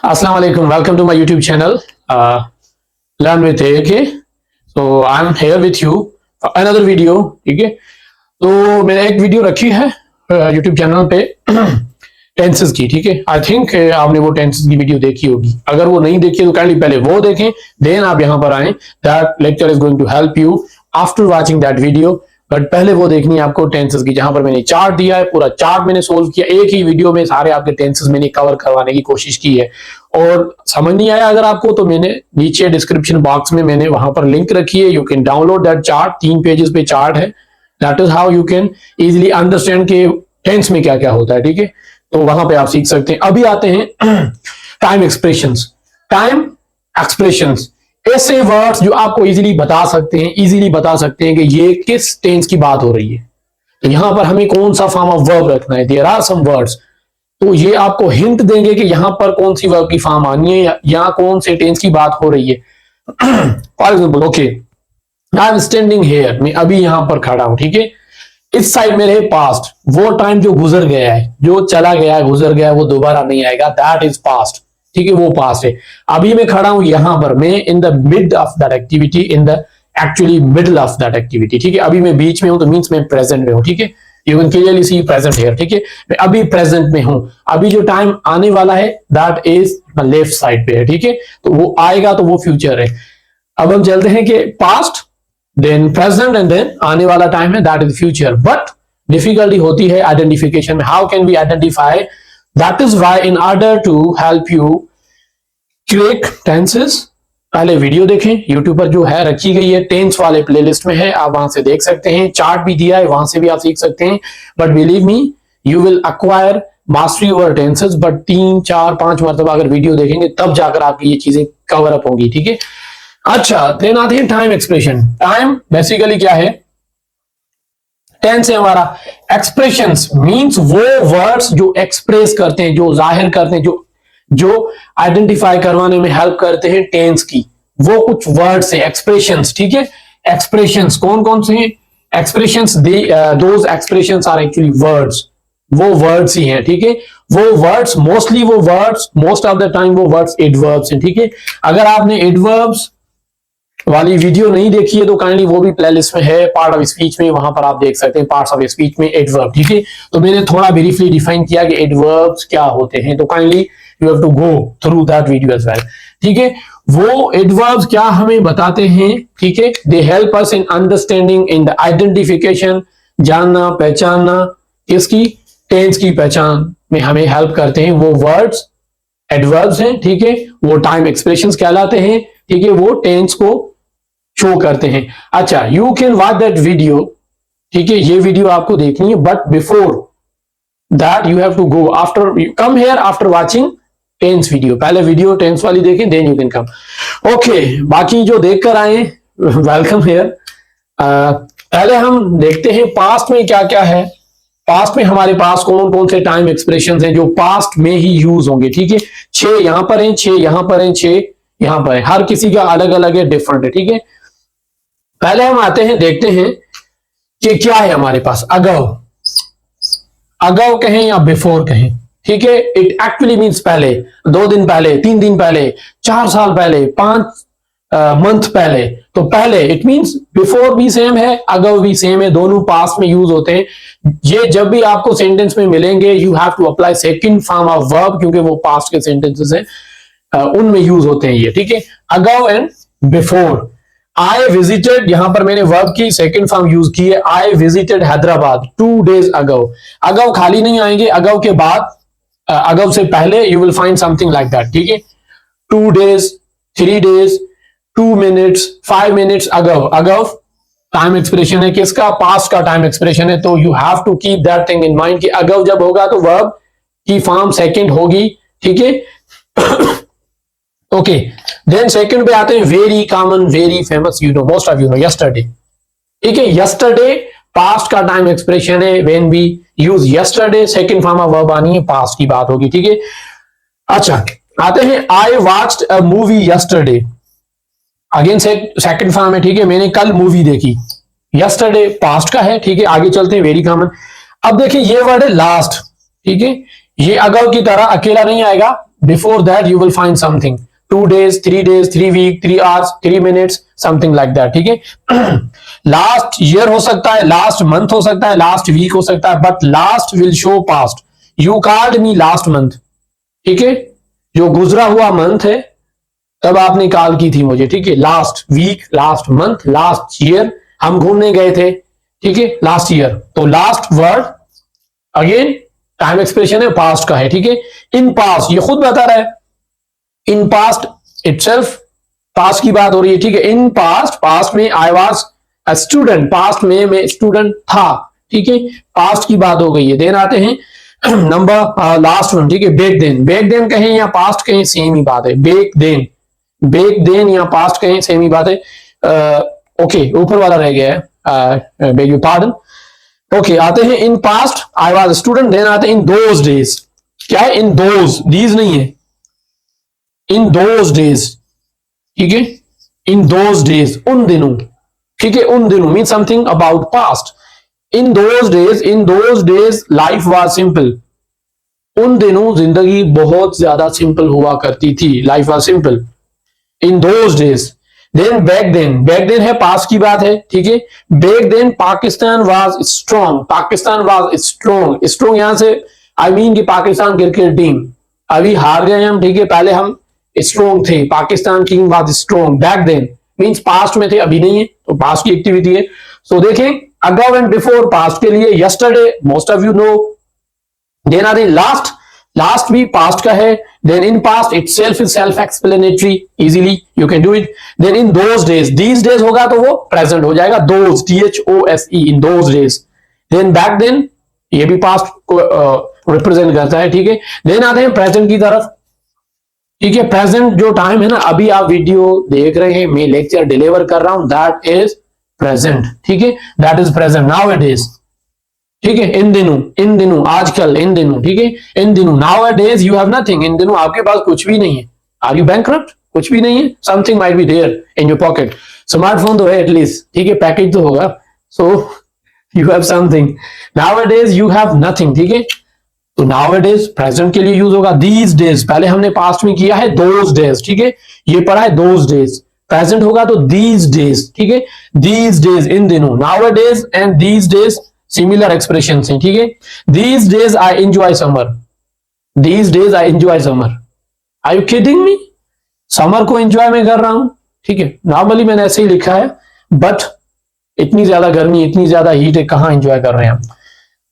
Assalamu alaikum. Welcome to my YouTube channel. Learn with AK. So I'm here with you for another video. ठीक है, तो मैंने एक video रखी है YouTube चैनल पे टेंसेस की. ठीक है, आई थिंक आपने वो टेंसेस की वीडियो देखी होगी. अगर वो नहीं देखी तो काइंडली पहले वो देखें, देन आप यहाँ पर आए. That lecture is going to help you after watching that video. But पहले वो देखनी है आपको टेंसेस की, जहां पर मैंने चार्ट दिया है. पूरा चार्ट मैंने सोल्व किया, एक ही वीडियो में सारे आपके टेंसेस मैंने कवर करवाने की कोशिश की है. और समझ नहीं आया अगर आपको, तो मैंने नीचे डिस्क्रिप्शन बॉक्स में मैंने वहां पर लिंक रखी है. You can download that chart. 3 pages पे चार्ट है. That is how you can easily understand के टेंस में क्या क्या होता है. ठीक है, तो वहां पे आप सीख सकते हैं. अभी आते हैं टाइम एक्सप्रेशंस. टाइम एक्सप्रेशंस ऐसे वर्ड्स जो आपको इजीली बता सकते हैं कि ये किस टेंस की बात हो रही है. तो यहां पर हमें कौन सा फॉर्म ऑफ वर्ब रखना है. देयर आर सम वर्ड्स, तो ये आपको हिंट देंगे कि यहां पर कौन सी वर्ब की फॉर्म आनी है या कौन से टेंस की बात हो रही है. For example, okay, I am standing here, मैं अभी यहां पर खड़ा हूं. ठीक है, इस साइड में रहे पास्ट, वो टाइम जो गुजर गया है, जो चला गया है, गुजर गया है, वो दोबारा नहीं आएगा. That is past. ठीक है, वो पास्ट है. अभी मैं खड़ा हूं यहां पर, मैं in the mid of that activity, in the actually middle of that activity. ठीक है, अभी मैं बीच में हूं तो मींस मैं प्रेजेंट में हूं. ठीक है, you can clearly see present here. ठीक है, मैं अभी प्रेजेंट में हूं. अभी जो टाइम आने वाला है दैट इज लेफ्ट साइड पे है. ठीक है, तो वो आएगा तो वो फ्यूचर है. अब हम चलते हैं कि past, then present and then आने वाला टाइम है, that is future. But difficulty होती है आइडेंटिफिकेशन में. How can we identify? That is why in order to help you create tenses, पहले वीडियो देखें. यूट्यूब पर जो है रखी गई है, टेंस वाले प्लेलिस्ट में है, आप वहां से देख सकते हैं. चार्ट भी दिया है, वहां से भी आप सीख सकते हैं. But believe me, you will acquire mastery over tenses. But 3, 4, 5 मरतबा अगर वीडियो देखेंगे तब जाकर आपकी ये चीजें कवर अप होंगी. ठीक है, अच्छा, देन आते हैं टाइम एक्सप्रेशन. टाइम बेसिकली क्या है? टेंस है हमारा. एक्सप्रेशंस मींस वो वर्ड्स जो एक्सप्रेस करते हैं, जो जाहिर करते हैं, जो आइडेंटिफाई करवाने में हेल्प करते हैं टेंस की, वो कुछ वर्ड्स है एक्सप्रेशंस. ठीक है, एक्सप्रेशंस कौन कौन से हैं? Expressions, those expressions are actually words. वो वर्ड्स ही हैं. ठीक है, वो वर्ड्स मोस्टली, वो words most of the time वो वर्ड्स एडवर्ब्स हैं. ठीक है, अगर आपने एडवर्ब्स वाली वीडियो नहीं देखी है तो काइंडली वो भी प्लेलिस्ट में है, पार्ट ऑफ स्पीच में, वहां पर आप देख सकते हैं पार्ट्स ऑफ स्पीच में एडवर्ब. ठीक है, तो मैंने थोड़ा ब्रीफली डिफाइन किया कि एडवर्ब्स क्या होते हैं, तो kindly you have to go through that video as well. ठीक है, वो एडवर्ब्स क्या हमें बताते हैं? ठीक है, they help us in understanding, in the identification, जानना, पहचानना, किसकी? टेंस की पहचान में हमें हेल्प करते हैं. वो वर्ड्स एडवर्ब्स हैं. ठीक है, वो टाइम एक्सप्रेशंस कहलाते हैं. ठीक है, वो टेंस को शो करते हैं. अच्छा, you can watch that video. ठीक है, ये वीडियो आपको देखनी है, but before that you have to go after, come here after watching tense video. पहले वीडियो टेंस वाली देखें, then you can come. Okay, बाकी जो देखकर आए वेलकम हियर. पहले हम देखते हैं पास्ट में क्या क्या है. पास्ट में हमारे पास कौन कौन से टाइम एक्सप्रेशंस हैं जो पास्ट में ही यूज होंगे. ठीक है, 6 यहां पर हैं, 6 यहां पर हैं, 6 यहां पर है. हर किसी का अलग अलग है, डिफरेंट है. ठीक है, पहले हम आते हैं, देखते हैं कि क्या है हमारे पास. अगव, अगव कहें या बिफोर कहें. ठीक है, इट एक्चुअली मीन्स पहले, 2 दिन पहले, 3 दिन पहले, 4 साल पहले, 5 मंथ पहले. तो पहले इट मींस बिफोर भी सेम है, अगव भी सेम है, दोनों पास्ट में यूज होते हैं. ये जब भी आपको सेंटेंस में मिलेंगे, you have to apply second form of verb, क्योंकि वो पास्ट के सेंटेंसेस हैं, उनमें यूज होते हैं ये. ठीक है, अगव एंड बिफोर. आई विजिटेड, यहां पर मैंने वर्ब की सेकंड फॉर्म यूज की है. I visited Hyderabad 2 days अगव. अगव खाली नहीं आएंगे, अगव के बाद, अगव से पहले you will find something like that. ठीक है, 2 days, 3 days, 2 minutes, 5 minutes. Ago, ago time expression है, किसका? पास्ट का टाइम एक्सप्रेशन है. तो you have to keep that thing in mind कि अगव जब होगा तो वर्ब की फॉर्म सेकंड होगी. ठीक है, ओके, देन सेकंड पे आते हैं. Very common, very famous, you know, most of you know, yesterday. ठीक है, यस्टरडे पास्ट का टाइम एक्सप्रेशन है. When we use yesterday, second form of verb आनी है, पास्ट की बात होगी. ठीक है, अच्छा, आते हैं. I watched a movie yesterday, again second form है. ठीक है, मैंने कल मूवी देखी. यस्टरडे पास्ट का है. ठीक है, आगे चलते हैं. Very common. अब देखिए ये वर्ड है लास्ट. ठीक है, ये अगव की तरह अकेला नहीं आएगा, before that you will find something, 2 days, 3 days, 3 week, 3 hours, 3 minutes, something like that. ठीक है, लास्ट ईयर हो सकता है, लास्ट मंथ हो सकता है, लास्ट वीक हो सकता है, but last will show past. You called me last month. ठीक है, जो गुजरा हुआ मंथ है तब आपने कॉल की थी मुझे. ठीक है, last week, last month, last year, हम घूमने गए थे. ठीक है, लास्ट ईयर. तो last word again time expression है, पास्ट का है. ठीक है, इन पास्ट ये खुद बता रहा है, इन पास्ट इटसेल्फ, पास्ट की बात हो रही है. ठीक है, इन पास्ट, पास्ट में I was a student, past में मैं स्टूडेंट था. ठीक है, पास्ट की बात हो गई है. देन आते हैं नंबर लास्ट वन. ठीक है, बैक देन, बैक देन कहें या पास्ट कहें सेम ही बात है. बैक देन, बैक देन या पास्ट कहें सेम ही बात है. ओके, ऊपर वाला रह गया है, बेग यू पार्डन. ओके, आते हैं in past I was student. Then आते हैं इन दोज डेज. क्या है? इन दोज, दीज नहीं है, इन दोज डेज. ठीक है, इन दोज डेज, उन दिनों. ठीक है, उन दिनों mean something about past. In those days, in those days life was simple. उन दिनों जिंदगी बहुत ज्यादा सिंपल हुआ करती थी. Life was simple in those days. Then back then, back then है पास्ट की बात है. ठीक है, back then Pakistan was strong. Pakistan was strong. Strong यहां से आई मीन कि पाकिस्तान क्रिकेट टीम, अभी हार गए हम. ठीक है, पहले हम स्ट्रॉन्ग थे, Pakistan team was strong. Back then means past में थे, अभी नहीं है, तो पास्ट की एक्टिविटी है. सो देखें, अगव एंड बिफोर पास्ट के लिए yesterday, most of you know. Then आते लास्ट, लास्ट भी पास्ट का है. Then in past itself is self explanatory, easily you can do it. Then in those days, these days होगा तो वो प्रेजेंट हो जाएगा, those, THOSE, in those days. Then back then, ये भी पास्ट को रिप्रेजेंट करता है. ठीक है, देन आते हैं प्रेजेंट की तरफ. ठीक है, प्रेजेंट जो टाइम है ना, अभी आप वीडियो देख रहे हैं, मैं लेक्चर डिलीवर कर रहा हूं, दैट इज प्रेजेंट. ठीक है, that is present now it is. ठीक है, इन दिनों, इन दिनों, आजकल, इन दिनों. ठीक है, इन दिनों, now days you have nothing. इन दिनों आपके पास कुछ भी नहीं है. Are you bankrupt? कुछ भी नहीं है. Something might be there in your pocket. Smartphone तो है एटलीस्ट. ठीक है, पैकेज तो होगा, so you have something. Nowadays you have nothing. ठीक है, तो नाउ डेज प्रेजेंट के लिए यूज होगा. दीज डेज पहले हमने पास्ट में किया है, दोज डेज. ठीक है, ये पढ़ा है दोज डेज. प्रेजेंट होगा तो दीज डेज. ठीक है, दीज डेज, इन दिनों. Now days and these days similar expression है. ठीक है, these days I enjoy summer. These days I enjoy summer. Are you kidding me? Summer को एंजॉय मैं कर रहा हूं. ठीक है, नॉर्मली मैंने ऐसे ही लिखा है, बट इतनी ज्यादा गर्मी, इतनी ज्यादा हीट है, कहां एंजॉय कर रहे हैं हम.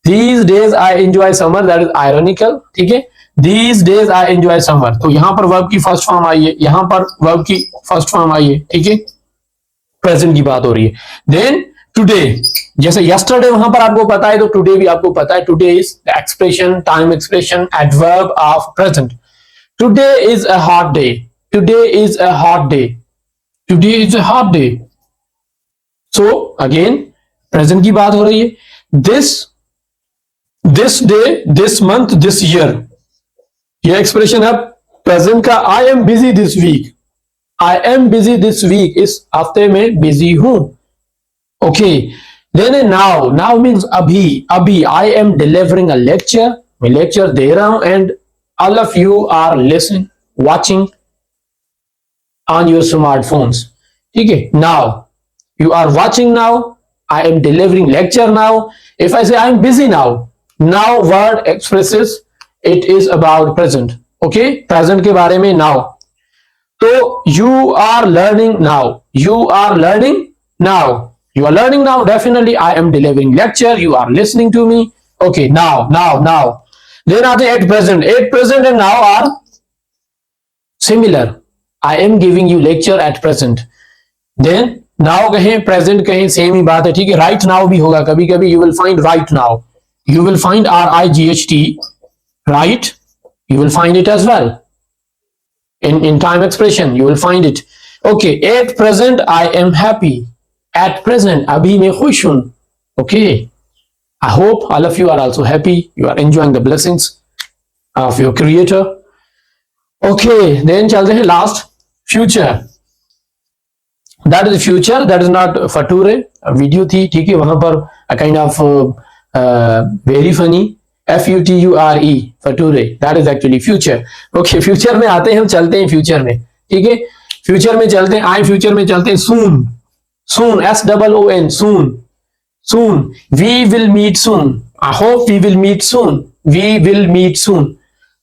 These days I enjoy summer, that is ironical. ठीक है, these days I enjoy summer. तो यहां पर वर्ब की फर्स्ट फॉर्म आई है, यहां पर वर्ब की फर्स्ट फॉर्म आई है. ठीक है, प्रेजेंट की बात हो रही है. देन टुडे, जैसे यस्टरडे वहां पर आपको पता है, तो टुडे भी आपको पता है. Today is the expression, time expression, adverb of present. Today is a hot day. Today is a hot day. Today is a hot day. So again present की बात हो रही है. This day, this month, this year, यह expression है present का. I am busy this week. I am busy this week, इस हफ्ते में बिजी हूं. Okay, then now, now means अभी, अभी. आई एम डिलीवरिंग अ लेक्चर, मैं लेक्चर दे रहा हूं, and all of you are listening, watching on your smartphones. ठीक है, now you are watching now, I am delivering lecture now. If I say I am busy now, now word expresses it is about present. Okay, present के बारे में now. तो you are learning now, you are learning now. You are learning now, definitely. I am delivering lecture, you are listening to me. Okay, now. Then at present. At present and now are similar. I am giving you lecture at present. Then now कहें, present कहें, same ही बात है. ठीक है, right now भी होगा कभी कभी. You will find right now. You will find RIGHT, right? You will find it as well. In time expression, you will find it. Okay, at present I am happy. At present, अभी मैं खुश हूं. Okay, I hope all of you are also happy. You are enjoying the blessings of your Creator. Okay, then चलते हैं last, future. That is future. That is not future. Video थी, ठीक है, वहां पर a kind of very funny. FUTURE for today, that is actually future. Okay, future में आते हैं, हम चलते हैं फ्यूचर में, ठीक है, फ्यूचर में चलते हैं, आई फ्यूचर में चलते हैं, soon, soon, SOON, soon, soon, we will meet soon, I hope we will meet soon, we will meet soon.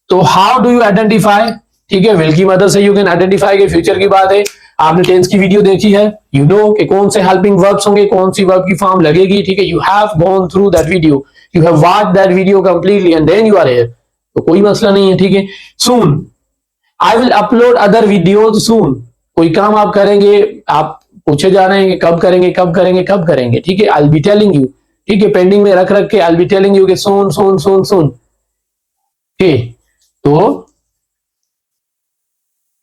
तो हाउ डू यू आइडेंटिफाई, ठीक है, विल की मदद से यू कैन आइडेंटिफाई के फ्यूचर की बात है। आपने टेंस की वीडियो देखी है, यू नो कि कौन से हेल्पिंग वर्ब्स होंगे, कौन सी वर्ब की फॉर्म लगेगी, ठीक है, you have gone through that video, you have watched that video completely and then you are here, तो कोई मसला नहीं है, ठीक है। Soon, I will upload other videos soon, कोई काम आप करेंगे, आप पूछे जा रहे हैं कि कब करेंगे, कब करेंगे, कब करेंगे, ठीक है, I will be telling you, ठीक है, पेंडिंग में रख रख के I will be telling you कि सून सून सून सून, ठीक, तो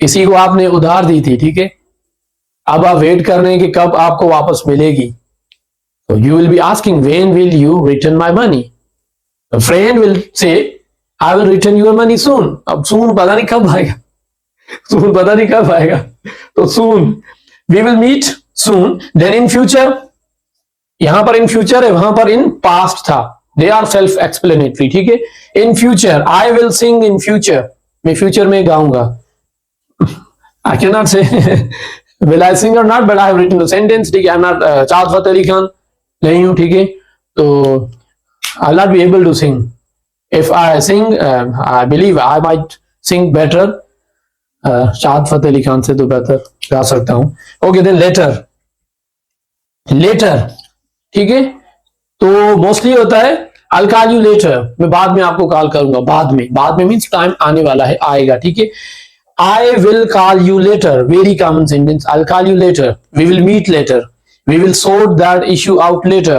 किसी को आपने उधार दी थी, ठीक है, अब आप वेट कर रहे हैं कि कब आपको वापस मिलेगी, तो you will be asking when will you return my money, friend will say I will return your money soon, अब सून पता नहीं कब आएगा, सून पता नहीं कब आएगा, तो soon, we will meet soon, then in future, यहां पर इन फ्यूचर है, वहां पर इन पास्ट था, दे आर सेल्फ एक्सप्लेनेटरी, ठीक है, in future, I will sing in future, मैं फ्यूचर में गाऊंगा, I cannot say will I sing or not, but I have written the sentence, ठीक है, I'm not चाँद फतेह अली खान नहीं हूँ, ठीक है, तो I'll not be able to sing, if I sing I believe I might sing better, चाँद फतेह अली खान से तो बेहतर गा सकता हूँ। ओके, देन लेटर, लेटर, ठीक है, तो मोस्टली होता है I'll call you later, मैं बाद में आपको कॉल करूंगा, बाद में, बाद में मीन्स टाइम आने वाला है, आएगा, ठीक है, I will call you later, very common sentence, I'll call you later, we will meet later, we will sort that issue out later,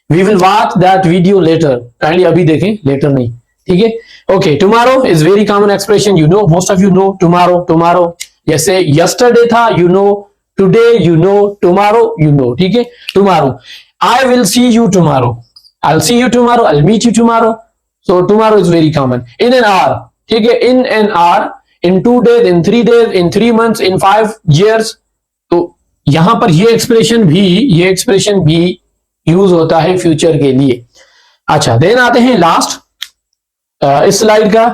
we will watch that video later, kindly अभी देखें, later नहीं, ठीक है, okay, tomorrow is very common expression, you know, most of you know tomorrow, tomorrow, जैसे yesterday था, you know, today you know, tomorrow you know, ठीक है, tomorrow, I will see you tomorrow, I'll see you tomorrow, I'll meet you tomorrow, so tomorrow is very common, in an hour, ठीक है, in an hour, in 2 days, in 3 days, in 3 months, in 5 years, तो यहां पर ये expression भी use होता है future के लिए। अच्छा, देन आते हैं लास्ट इस स्लाइड का,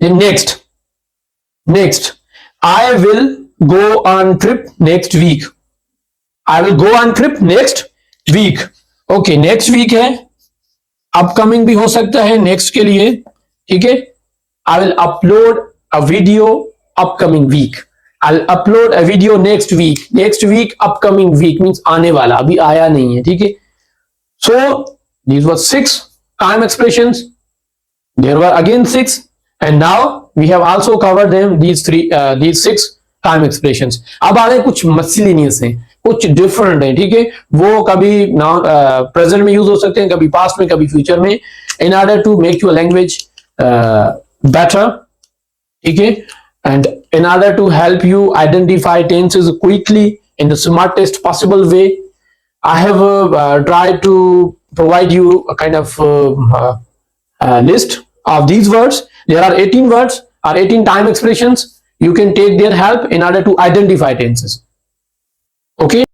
next, I will go on trip next week, I will go on trip next week, okay, next week है, अपकमिंग भी हो सकता है नेक्स्ट के लिए, ठीक है, I will upload a video upcoming week, I'll upload a video next week, upcoming week means आने वाला, अभी आया नहीं है, ठीक है, so these were 6 time expressions, there were again 6 and now we have also covered them, these 6 time expressions। अब आ रहे कुछ miscellaneous हैं, कुछ different हैं, ठीक है, वो कभी present में यूज हो सकते हैं, कभी past में, कभी future में, in order to make your language better, ठीक है, and in order to help you identify tenses quickly in the smartest possible way, I have tried to provide you a kind of list of these words. There are 18 words or 18 time expressions. You can take their help in order to identify tenses. Okay,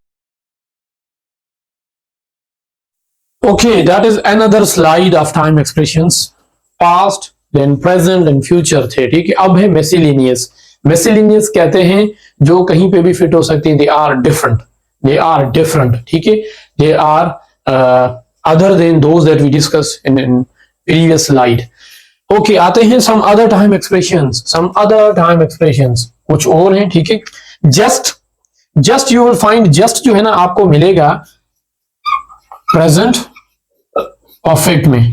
that is another slide of time expressions, past, then present and future थे, ठीक है, अब है miscellaneous, कहते हैं जो कहीं पे भी फिट हो सकते हैं, they are different, ठीक है, they are other than those that we discussed in previous slide। okay, आते हैं some other time expressions, कुछ और हैं, ठीक है, just you will find, just जो है ना आपको मिलेगा present perfect में,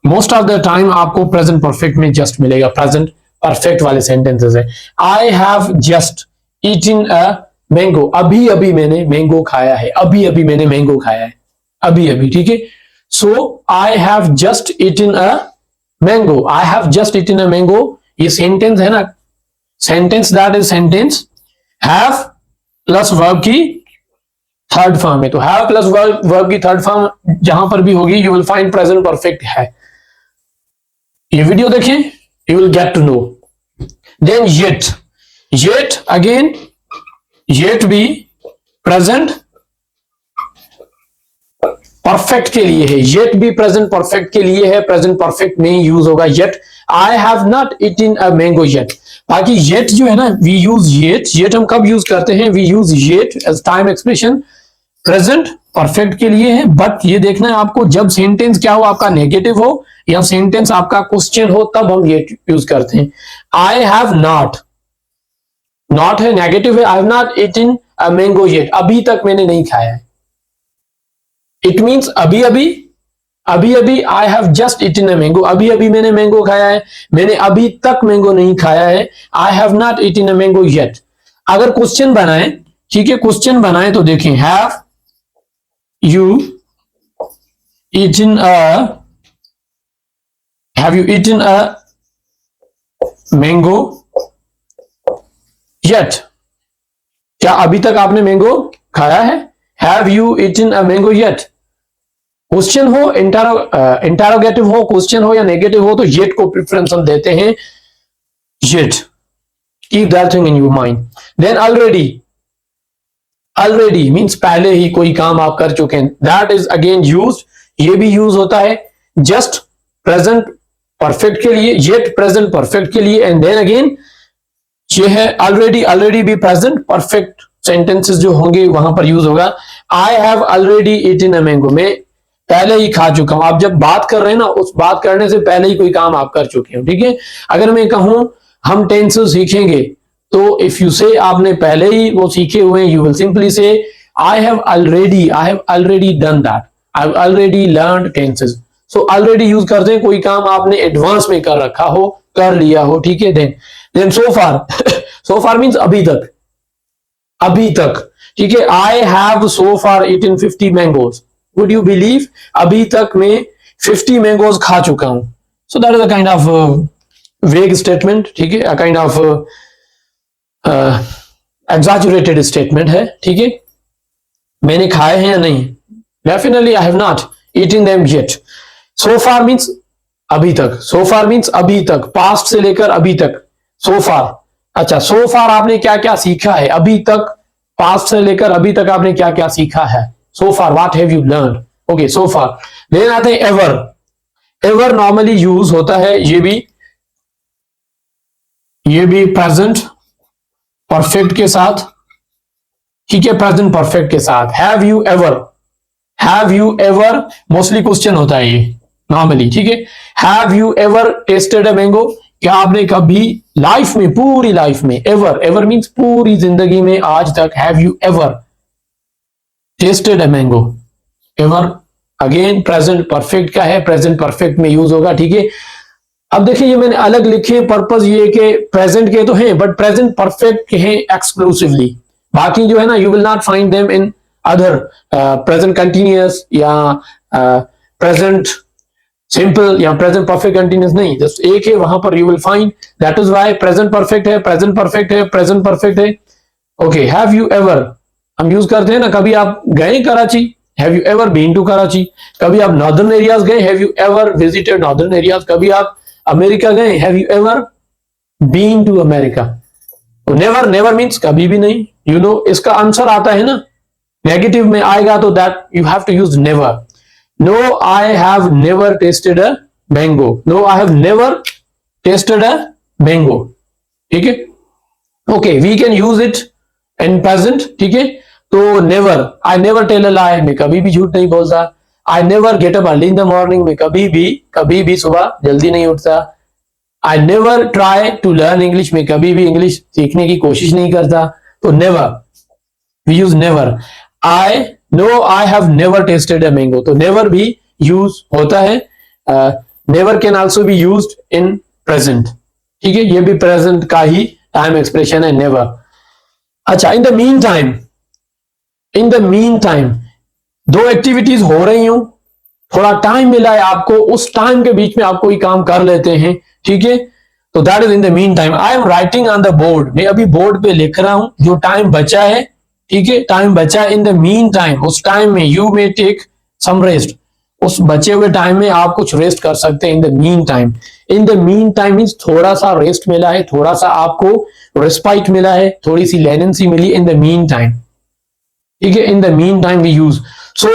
मोस्ट ऑफ द टाइम आपको प्रेजेंट परफेक्ट में जस्ट मिलेगा, प्रेजेंट परफेक्ट वाले सेंटेंसेस है, I have just eaten a mango, अभी अभी मैंने मैंगो खाया है, अभी अभी मैंने मैंगो खाया है, अभी अभी, ठीक है, so I have just eaten a mango, I have just eaten a mango, ये सेंटेंस है ना, sentence that is sentence, have plus verb की थर्ड फॉर्म है, तो हैव प्लस वर्ब की थर्ड फॉर्म जहां पर भी होगी you will find present perfect है। ये वीडियो देखें, you will get to know। then yet again, yet be present perfect के लिए है, येट भी प्रेजेंट परफेक्ट के लिए है, प्रेजेंट परफेक्ट में यूज होगा yet. I have not eaten a mango yet. बाकी येट जो है ना, वी यूज येट, येट हम कब यूज करते हैं, we use yet as time expression present perfect के लिए है। बट ये देखना है आपको, जब सेंटेंस क्या हो, आपका नेगेटिव हो या सेंटेंस आपका क्वेश्चन हो, तब हम ये यूज करते हैं। आई हैव नॉट, नॉट है, नेगेटिव है, I have not eaten a mango yet, अभी तक मैंने नहीं खाया है। इट मीन्स अभी अभी, अभी अभी, I have just eaten a mango, अभी अभी मैंने मैंगो खाया है, मैंने अभी तक मैंगो नहीं खाया है। I have not eaten a mango yet. अगर क्वेश्चन बनाए, ठीक है, क्वेश्चन बनाए तो देखें, have you eaten a, have you eaten a mango yet, क्या अभी तक आपने मैंगो खाया है? Have you eaten a mango yet. Question हो, इंटरोगेटिव हो, क्वेश्चन हो या नेगेटिव हो, तो येट को प्रेफरेंस हम देते हैं, yet. Keep that thing in your mind. Then already, already means पहले ही कोई काम आप कर चुके हैं, दैट इज अगेन यूज्ड, ये भी यूज होता है जस्ट प्रेजेंट परफेक्ट के लिए, येट प्रेजेंट परफेक्ट के लिए। एंड देन अगेन ये है ऑलरेडी, ऑलरेडी भी प्रेजेंट परफेक्ट सेंटेंसेस जो होंगे वहां पर यूज होगा। I have already eaten a mango, मैं पहले ही खा चुका हूं। आप जब बात कर रहे हैं ना, उस बात करने से पहले ही कोई काम आप कर चुके हो, ठीक है। अगर मैं कहूं हम टेंसेस सीखेंगे, तो इफ यू से आपने पहले ही वो सीखे हुए हैं, यू विल सिंपली से आई have already done that, I have already learned tenses. So already use करते हैं कोई काम आपने एडवांस में कर रखा हो, कर लिया हो, ठीक है। देन सो फार, सो फार मीन्स अभी तक, अभी तक, ठीक है। I have so far eaten 50 mangoes, would you believe, अभी तक मैं 50 मैंगोज खा चुका हूं। So that is a kind of vague statement, ठीक है, a kind of exaggerated statement है, ठीक है। मैंने खाए हैं या नहीं, definitely I have not eaten them yet. So far means अभी तक, सो फार मीन्स अभी तक, पास्ट से लेकर अभी तक, सो फार। अच्छा, सो फार आपने क्या क्या सीखा है अभी तक, पास्ट से लेकर अभी तक आपने क्या क्या सीखा है, so far what have you learned, okay, so far. Then आते हैं एवर। एवर नॉर्मली यूज होता है, ये भी प्रेजेंट परफेक्ट के साथ, ठीक है, प्रेजेंट परफेक्ट के साथ। Have you ever, have you ever mostly question होता है ये नॉर्मली, ठीक है। Have you ever tested a mango, क्या आपने कभी लाइफ में, पूरी लाइफ में, एवर, एवर मींस पूरी जिंदगी में, आज तक, have you ever tested a mango. Ever again present perfect का है, प्रेजेंट परफेक्ट में यूज होगा, ठीक है। अब देखिए ये मैंने अलग लिखे, पर्पस ये कि प्रेजेंट के तो हैं, बट प्रेजेंट परफेक्ट के हैं एक्सक्लूसिवली। बाकी जो है ना, you will not find them in other present continuous या प्रेजेंट सिंपल या प्रेजेंट परफेक्ट कंटिन्यूअस, नहीं, जस्ट एक है, वहां पर you will find. That is why present perfect है, प्रेजेंट परफेक्ट है, प्रेजेंट परफेक्ट है, ओके। हैव यू एवर हम यूज करते हैं ना, कभी आप गए Karachi, have you ever been to Karachi. कभी आप नॉर्दर्न एरियाज गए, have you ever visited northern areas. कभी आप अमेरिका गए, have you ever been to America. Never, never means कभी भी नहीं, यू नो, इसका आंसर आता है ना, नेगेटिव में आएगा तो that you have to use never. No I have never tested a mango, no I have never tested a mango, ठीक है, okay. We can use it in present, ठीक है। तो never, I never tell a lie, मैं कभी भी झूठ नहीं बोलता। I never get up early in the morning, मैं कभी भी सुबह जल्दी नहीं उठता। I never try to learn English, में कभी भी इंग्लिश सीखने की कोशिश नहीं करता। तो never, we use never. I have never tested a mango, तो नेवर भी यूज होता है। Never can also be used in present, ठीक है, ये भी प्रेजेंट का ही टाइम एक्सप्रेशन है, नेवर। अच्छा, in the mean time, in the mean time दो एक्टिविटीज हो रही हूं, थोड़ा टाइम मिला है आपको, उस टाइम के बीच में आप कोई काम कर लेते हैं, ठीक है। तो that is in the mean time. I am writing on the board, मैं अभी बोर्ड पे लिख रहा हूं, जो टाइम बचा है, ठीक है, टाइम बचा है। इन द मीन टाइम, उस टाइम में you may take some rest, उस बचे हुए टाइम में आप कुछ रेस्ट कर सकते हैं। इन the mean time, in the mean time means थोड़ा सा रेस्ट मिला है, थोड़ा सा आपको रेस्पाइट मिला है, थोड़ी सी लेनेंसी मिली इन द मीन टाइम, ठीक है। In the mean time we use. So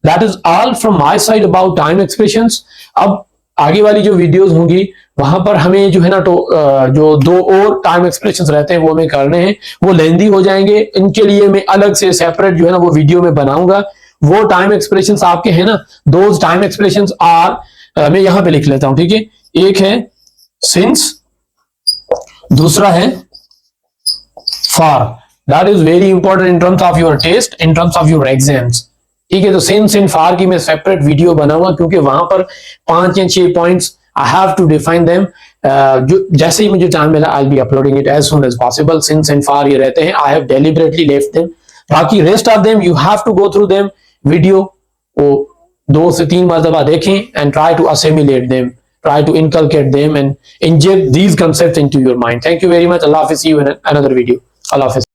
that is all from my side about time expressions. अब आगे वाली जो वीडियोस होंगी वहां पर हमें जो है ना तो जो 2 और टाइम एक्सप्रेशंस रहते हैं वो हमें करने हैं, वो लेंदी हो जाएंगे, इनके लिए मैं अलग से सेपरेट जो है ना वो वीडियो में बनाऊंगा। वो टाइम एक्सप्रेशंस आपके हैं ना, दोज टाइम एक्सप्रेशंस आर, मैं यहां पे लिख लेता हूं, ठीक है। एक है सिंस, दूसरा है for. That is very important in terms of your test, in terms of your exams, ठीक है। तो सिंस एंड फॉर की मैं सेपरेट वीडियो बनाऊंगा क्योंकि वहां पर 5 या 6 points I have to define them. जो जैसे ही मुझे टाइम मिला I be uploading it as soon as possible. Since and for ये रहते हैं, I have deliberately left them. बाकी rest of them you have to go through them video, वो 2 से 3 मरतबा देखें and try to assimilate them, try to inculcate them and inject these concepts into your mind. Thank you very much. Allah Hafiz. See you in another video. Allah Hafiz.